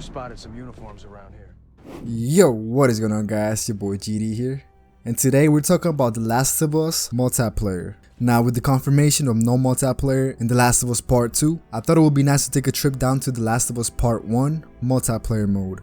spotted some uniforms around here. Yo, what is going on, guys? Your boy GD here, and today we're talking about The Last of Us multiplayer. Now, with the confirmation of no multiplayer in The Last of Us Part 2, I thought it would be nice to take a trip down to The Last of Us Part 1 multiplayer mode.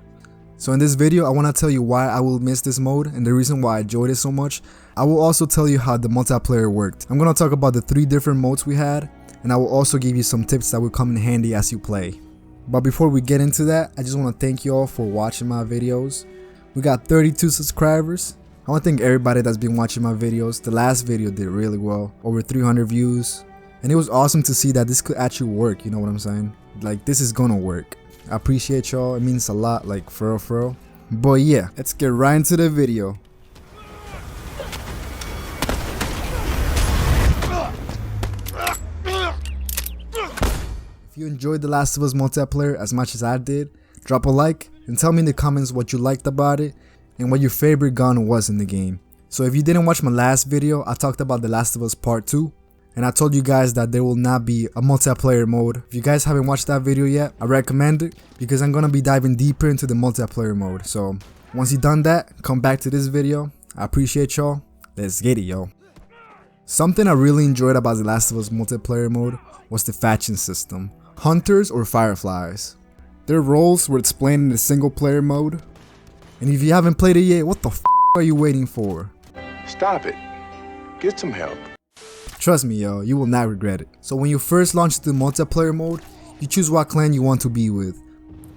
So in this video, I want to tell you why I will miss this mode and the reason why I enjoyed it so much. I will also tell you how the multiplayer worked. I'm going to talk about the 3 different modes we had, and I will also give you some tips that will come in handy as you play. But before we get into that, I just want to thank you all for watching my videos. We got 32 subscribers. I want to thank everybody that's been watching my videos. The last video did really well, over 300 views. And it was awesome to see that this could actually work, you know what I'm saying? Like, this is gonna work. I appreciate y'all, it means a lot, like for real. But yeah, let's get right into the video. If you enjoyed The Last of Us multiplayer as much as I did, drop a like and tell me in the comments what you liked about it and what your favorite gun was in the game. So if you didn't watch my last video, I talked about The Last of Us Part 2, and I told you guys that there will not be a multiplayer mode. If you guys haven't watched that video yet, I recommend it because I'm gonna be diving deeper into the multiplayer mode. So once you've done that, come back to this video. I appreciate y'all. Let's get it, yo. Something I really enjoyed about The Last of Us multiplayer mode was the faction system. Hunters or Fireflies. Their roles were explained in the single player mode. And if you haven't played it yet, what the f are you waiting for? Stop it. Get some help. Trust me, yo, you will not regret it. So when you first launch the multiplayer mode, you choose what clan you want to be with.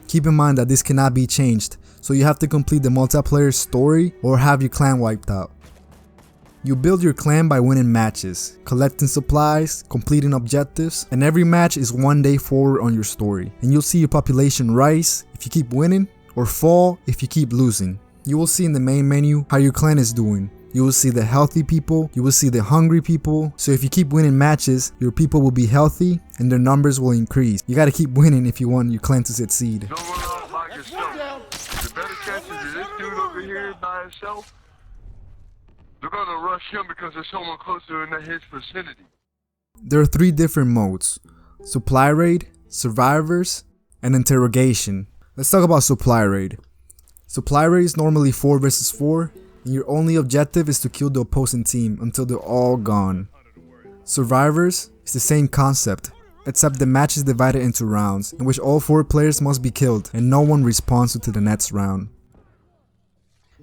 Keep in mind that this cannot be changed, so you have to complete the multiplayer story or have your clan wiped out. You build your clan by winning matches, collecting supplies, completing objectives, and every match is one day forward on your story. And you'll see your population rise if you keep winning, or fall if you keep losing. You will see in the main menu how your clan is doing. You will see the healthy people, you will see the hungry people. So if you keep winning matches, your people will be healthy and their numbers will increase. You gotta keep winning if you want your clan to succeed. Don't run off by yourself. The better chances of this dude over here by himself, they're gonna rush him because there's someone closer in his vicinity. There are 3 different modes: supply raid, survivors, and interrogation. Let's talk about supply raid. Supply raid is normally 4 versus 4, and your only objective is to kill the opposing team until they're all gone. Survivors is the same concept, except the match is divided into rounds, in which all 4 players must be killed and no one responds to the next round.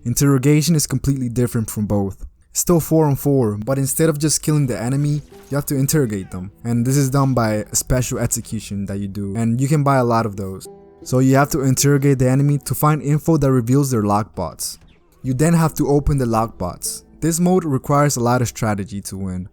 Interrogation is completely different from both. It's still 4 on 4, but instead of just killing the enemy, you have to interrogate them. And this is done by a special execution that you do, and you can buy a lot of those. So you have to interrogate the enemy to find info that reveals their lockbots. You then have to open the lockbots. This mode requires a lot of strategy to win.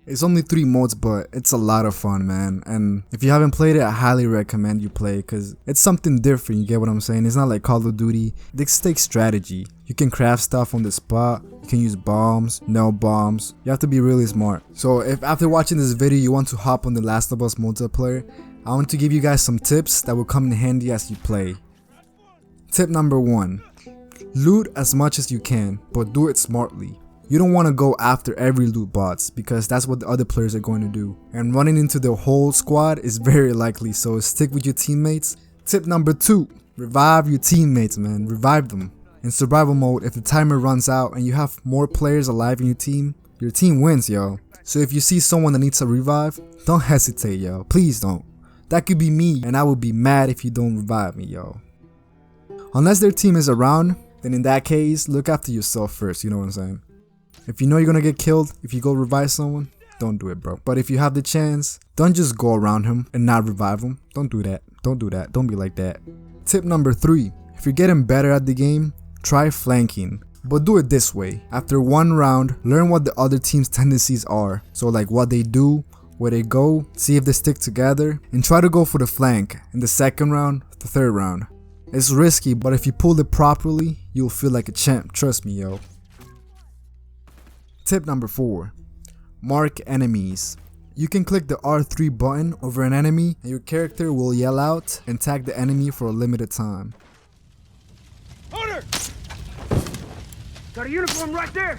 It's only 3 modes, but it's a lot of fun, man. And if you haven't played it, I highly recommend you play because it's something different, you get what I'm saying? It's not like Call of Duty. This takes strategy. You can craft stuff on the spot. You can use bombs, no bombs. You have to be really smart. So if after watching this video you want to hop on The Last of Us multiplayer, I want to give you guys some tips that will come in handy as you play. Tip number 1. Loot as much as you can, but do it smartly. You don't want to go after every loot box because that's what the other players are going to do. And running into the whole squad is very likely, so stick with your teammates. Tip number 2. Revive your teammates, man. Revive them. In survival mode, if the timer runs out and you have more players alive in your team wins, yo. So if you see someone that needs a revive, don't hesitate, yo. Please don't. That could be me, and I would be mad if you don't revive me, yo. Unless their team is around, then in that case, look after yourself first, you know what I'm saying? If you know you're gonna get killed, if you go revive someone, don't do it, bro. But if you have the chance, don't just go around him and not revive him. Don't do that. Don't do that. Don't be like that. Tip number 3. If you're getting better at the game, try flanking. But do it this way. After 1 round, learn what the other team's tendencies are. So like what they do, where they go, see if they stick together, and try to go for the flank in the 2nd round, the 3rd round. It's risky, but if you pull it properly, you'll feel like a champ, trust me, yo. Tip number 4. Mark enemies. You can click the R3 button over an enemy and your character will yell out and tag the enemy for a limited time. Hunter! Got a uniform right there!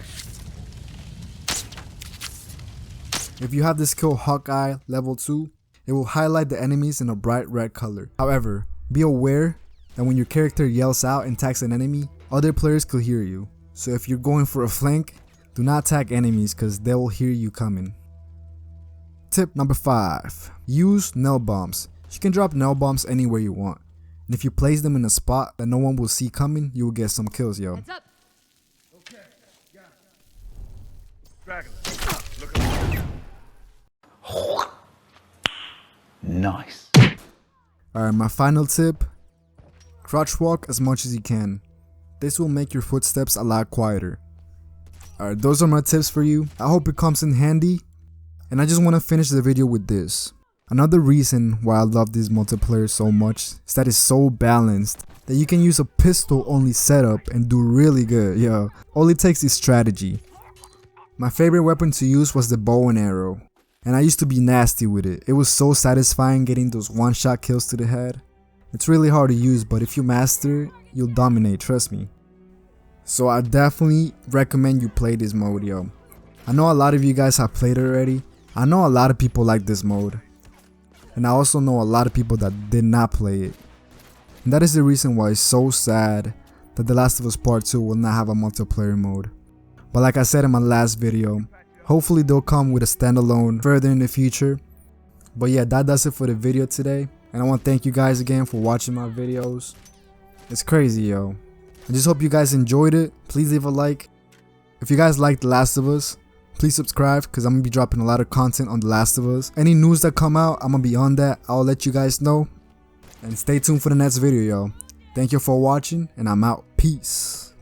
If you have the skill Hawkeye level 2, it will highlight the enemies in a bright red color. However, be aware that when your character yells out and attacks an enemy, other players could hear you. So if you're going for a flank, do not attack enemies because they will hear you coming. Tip number 5. Use nail bombs. You can drop nail bombs anywhere you want. And if you place them in a spot that no one will see coming, you will get some kills, yo. Heads up. Okay, got it. Straggler. Look at Nice. Alright, my final tip. Crouch walk as much as you can. This will make your footsteps a lot quieter. Alright, those are my tips for you. I hope it comes in handy. And I just want to finish the video with this. Another reason why I love this multiplayer so much is that it's so balanced that you can use a pistol only setup and do really good, yo. All it takes is strategy. My favorite weapon to use was the bow and arrow. And I used to be nasty with it. It was so satisfying getting those one-shot kills to the head. It's really hard to use, but if you master it, you'll dominate, trust me. So I definitely recommend you play this mode, yo. I know a lot of you guys have played it already. I know a lot of people like this mode. And I also know a lot of people that did not play it. And that is the reason why it's so sad that The Last of Us Part 2 will not have a multiplayer mode. But like I said in my last video, hopefully they'll come with a standalone further in the future. But yeah, that does it for the video today. And I want to thank you guys again for watching my videos. It's crazy, yo. I just hope you guys enjoyed it. Please leave a like. If you guys like The Last of Us, please subscribe because I'm going to be dropping a lot of content on The Last of Us. Any news that come out, I'm going to be on that. I'll let you guys know. And stay tuned for the next video, yo. Thank you for watching, and I'm out. Peace.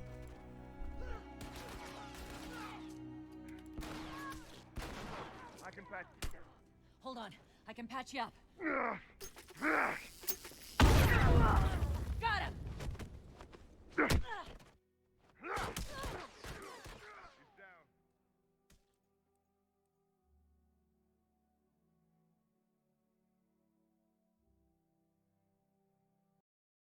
Hold on. I can patch you up.